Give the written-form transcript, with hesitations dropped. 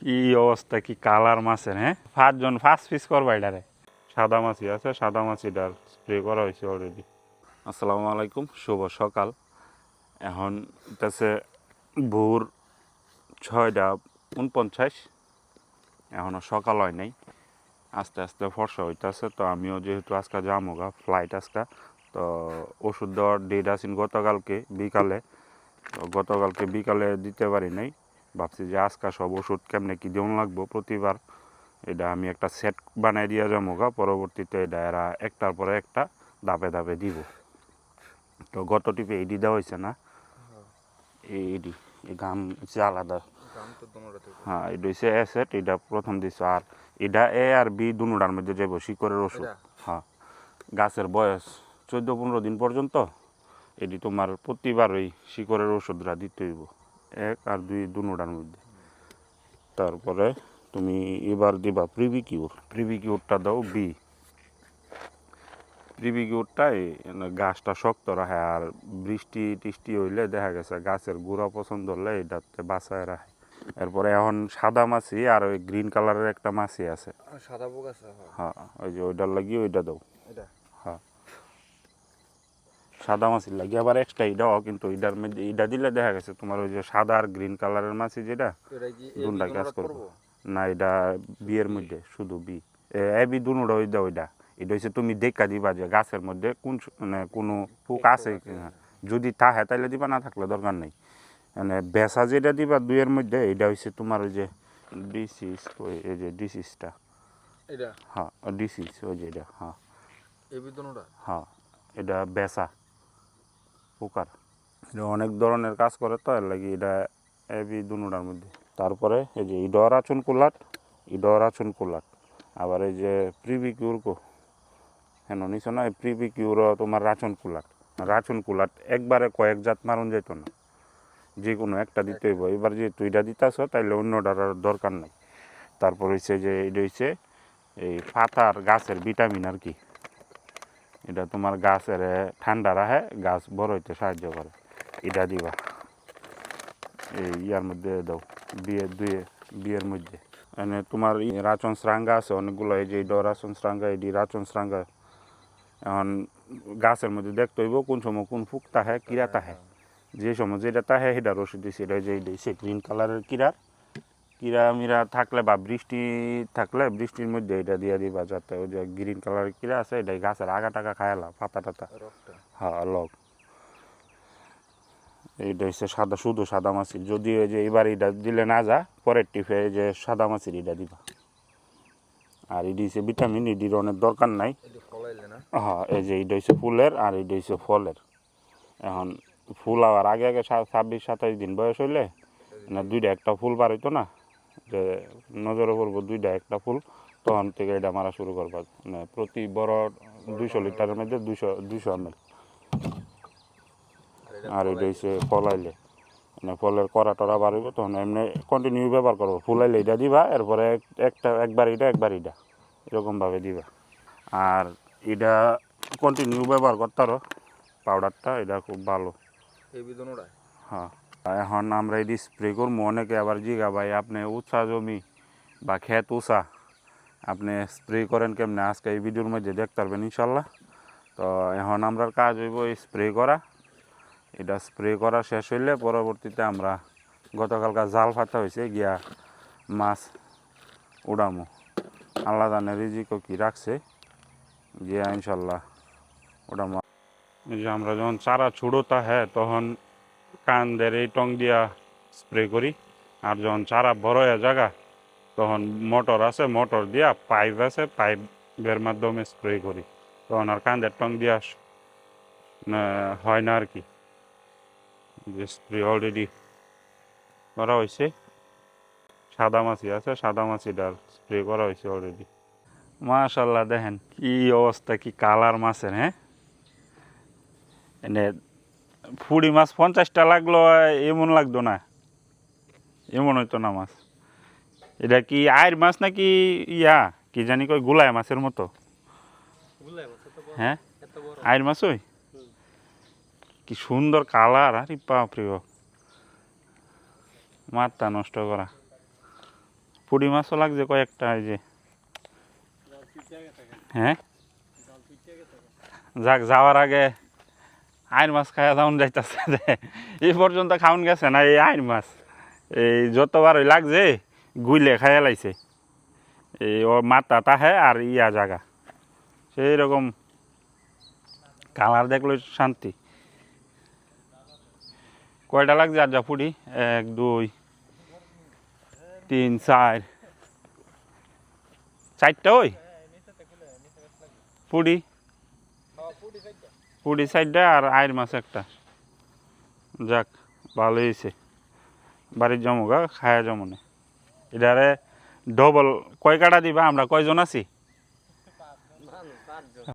কি অবস্থা, কি কালার মাছের! হ্যাঁ, 5 জন 5 পিস করবা এটারে। সাদা মাছি আছে, সাদা মাছিটার স্প্রে করা হয়েছে অলরেডি। আসসালামু আলাইকুম, শুভ সকাল। এখন হইতেছে ভোর 6:49। এখনও সকাল হয় নাই, আস্তে আস্তে ফর্সা হইতেছে। তো আমিও যেহেতু আজকে যামোগা ফ্লাইট আজকে, তো ওষুধ দেওয়ার ডেট আসেন গতকালকে বিকালে। তো গতকালকে বিকালে দিতে পারি নাই, ভাবছি যে আজকে সব ওষুধ কেমনে কী দেওয়া লাগবো প্রতিবার। এটা আমি একটা সেট বানাই দিয়ে যামোগা, পরবর্তীতে এটা এরা একটার পরে একটা ধাপে ধাপে দিব। তো গত টিপে এডি দেওয়া হয়েছে না, এইডি এই গাম হচ্ছে আলাদা। হ্যাঁ, এটা হচ্ছে এ সেট, এটা প্রথম দিচ্ছে। আর এটা এ আর বি দুটার মধ্যে যাবো শিকড়ের ওষুধ। হ্যাঁ, গাছের বয়স 14-15 দিন পর্যন্ত এটি তোমার প্রতিবার ওই শিকড়ের ওষুধরা দিতে হইব, 1 আর 2 দুটার মধ্যে। তারপরে তুমি এবার দিবা প্রিভিকিউরটা দাও বি। প্রিভিকিউরটাই গাছটা শক্ত রাখে, আর বৃষ্টি টিষ্টি হইলে দেখা গেছে গাছের গুঁড়া পছন্দ হলে এটাতে বাঁচায় রাখে। এরপরে এখন সাদা মাছি আর ওই গ্রিন কালারের একটা মাছি আছে, সাদা পোক আছে। হ্যাঁ, ওই যে ওইটার লাগিয়ে ওইটা দাও। হ্যাঁ, সাদা মাছির লাগে আবার এক্সট্রা এটাও, কিন্তু এটার মধ্যে এটা দিলে দেখা গেছে তোমার ওই যে সাদা আর গ্রিন কালারের মাছি যেটা দুটা কাজ করবো না। এটা বিয়ের মধ্যে শুধু বি বি দুটা ওইটা ওইটা। এটা হচ্ছে তুমি দেখা দিবা যে গাছের মধ্যে কোন মানে কোনো পোক আছে কিনা। যদি থাকে তাইলে দিবা, না থাকলে দরকার নেই। মানে বেসা যেটা দিবা 2-এর মধ্যে, এটা হচ্ছে তোমার ওই যে ডিসিস, ওই এই যে ডিসিসটা, হ্যাঁ ডিসিস ওই যে এটা। হ্যাঁ হ্যাঁ, এটা বেসা পোকার, এটা অনেক ধরনের কাজ করে, তো এর লাগে এটা এবি দুটার মধ্যে। তারপরে এই যে ইডরাচন কুলাট, আবার এই যে প্রিভিকিউরকো হেন নিছ না, এই প্রিভিকিউর তোমার রাচন কুলাট একবারে কয়েক জাত মারণ যেত না, যে কোনো একটা দিতে হইব। এবার যেহেতু এটা দিতেছ তাইলে অন্যটার দরকার নেই। তারপর হচ্ছে যে এটা হচ্ছে এই পাতার গাছের ভিটামিন আর কি, এটা তোমার গাছের ঠান্ডা রাখে, গাছ বড় হইতে সাহায্য করে। এটা দিবা এই ইয়ার মধ্যে দাও, বিয়ের মধ্যে। মানে তোমার রাচন শ্রাঙ্গা আছে অনেকগুলো, এই যে রাচন শ্রাঙ্গা, এটি রাচন শ্রাঙ্গা। এখন গাছের মধ্যে দেখতে হইব কোন সময় কোন ফুক তাহে কিরা তাহে, যে সময় যেটা তাহে সেটার ওষুধ দিচ্ছে। এটা যে দিচ্ছে গ্রিন কালারের কিরা মিরা থাকলে বা বৃষ্টি থাকলে বৃষ্টির মধ্যে এটা দিয়ে দিবা, যাতে ওই যে গ্রিন কালারের কিরা আছে এটাই গাছের আগা টাকা খায়ালা, পাতা টাতা। হ্যাঁ, লগ। এইটা হচ্ছে সাদা, শুধু সাদা মাছির। যদি ওই যে এবার এটা দিলে না যা, পরের টিপে যে সাদা মাছির এটা দিবা। আর এটি হচ্ছে ভিটামিন, এটির অনেক দরকার নাই। হ্যাঁ, এই যে এইটা হচ্ছে ফুলের আর এইটা হচ্ছে ফলের। এখন ফুল আবার আগে 26-27 দিন বয়স হইলে না, 2টা একটা ফুল বার হইতো না, যে নজরে পড়বো 2টা একটা ফুল, তখন থেকে এটা মারা শুরু করবা। মানে প্রতি বড় 200 লিটারের মধ্যে 200 ml। আর এটা হচ্ছে ফল আইলে, মানে ফলের কড়া টড়া বার হইব, তখন এমনি কন্টিনিউ ব্যবহার করবো। ফুল আইলে এটা দিবা, এরপরে একবার এটা এরকমভাবে দিবা। আর এটা কন্টিনিউ ব্যবহার করতারও পাউডারটা, এটা খুব ভালো। হ্যাঁ, এখন আমরা এটি স্প্রে করবো। অনেকে আবার জিগা ভাই আপনি উঁচা জমি বা ক্ষেত উঁচা, আপনি স্প্রে করেন কেমনে, আজকে এই ভিডিওর মধ্যে দেখতে পারবেন ইনশাল্লাহ। তো এখন আমরা কাজ হইব স্প্রে করা। এটা স্প্রে করা শেষ হইলে পরবর্তীতে আমরা গতকালকা জাল ফাটা হয়েছে গিয়া মাছ উড়ামো। আল্লাহ জানে রিজিকও কি রাখছে, গিয়া ইনশাল্লাহ উড়ামো। এই যে আমরা যখন চারা ছুড়োতা হ্যাঁ, তখন কানদের এই টং দিয়া স্প্রে করি। আর যখন চারা বড় হয়ে জায়গা, তখন মোটর আছে, মোটর দিয়া পাইপ আছে, পাইপের মাধ্যমে স্প্রে করি। তখন আর কান্দের টং দিয়া হয় না আর কি। যে স্প্রে অলরেডি করা হয়েছে, সাদা মাছি আছে, সাদা মাছিটার স্প্রে করা হয়েছে অলরেডি। মাশাল্লাহ, দেখেন কি অবস্থা, কি কালার মাছের! হ্যাঁ, এনে ফুড়ি মাছ 50টা লাগলো, এমন লাগতো না, এমন হইতো না মাছ। এটা কি আয়ের মাছ নাকি ইয়া কি জানি কই, গুলায় মাছের মতো? হ্যাঁ, আয়ের মাছ ওই, কি সুন্দর কালার! আরে বাপরে বাপ, মাথা নষ্ট করা। পুঁটি মাছও লাগছে কয়েকটা, এই যে হ্যাঁ যাক যাওয়ার আগে আইন মাছ খাওয়া যাওন যাইতেছে, এই পর্যন্ত খাওন গেছে না এই আইন মাছ, এই যতবার ওই লাগছে গুইলে খাইয়া লাইছে, এই ও মাথা তাহে আর ইয়া জায়গা সেই রকম কালার দেখলো শান্তি। কয়টা লাগছে আর যা পুঁটি? 1 2 3 4 4টা ওই পুঁটি, পুঁটি 4টা আর আইর মাছ একটা। যাক ভালো হয়েছে, বাড়ির জমুগা খায়া জমনে। এটারে ডবল কয় কাটা দিবা? আমরা কয়জন আছি?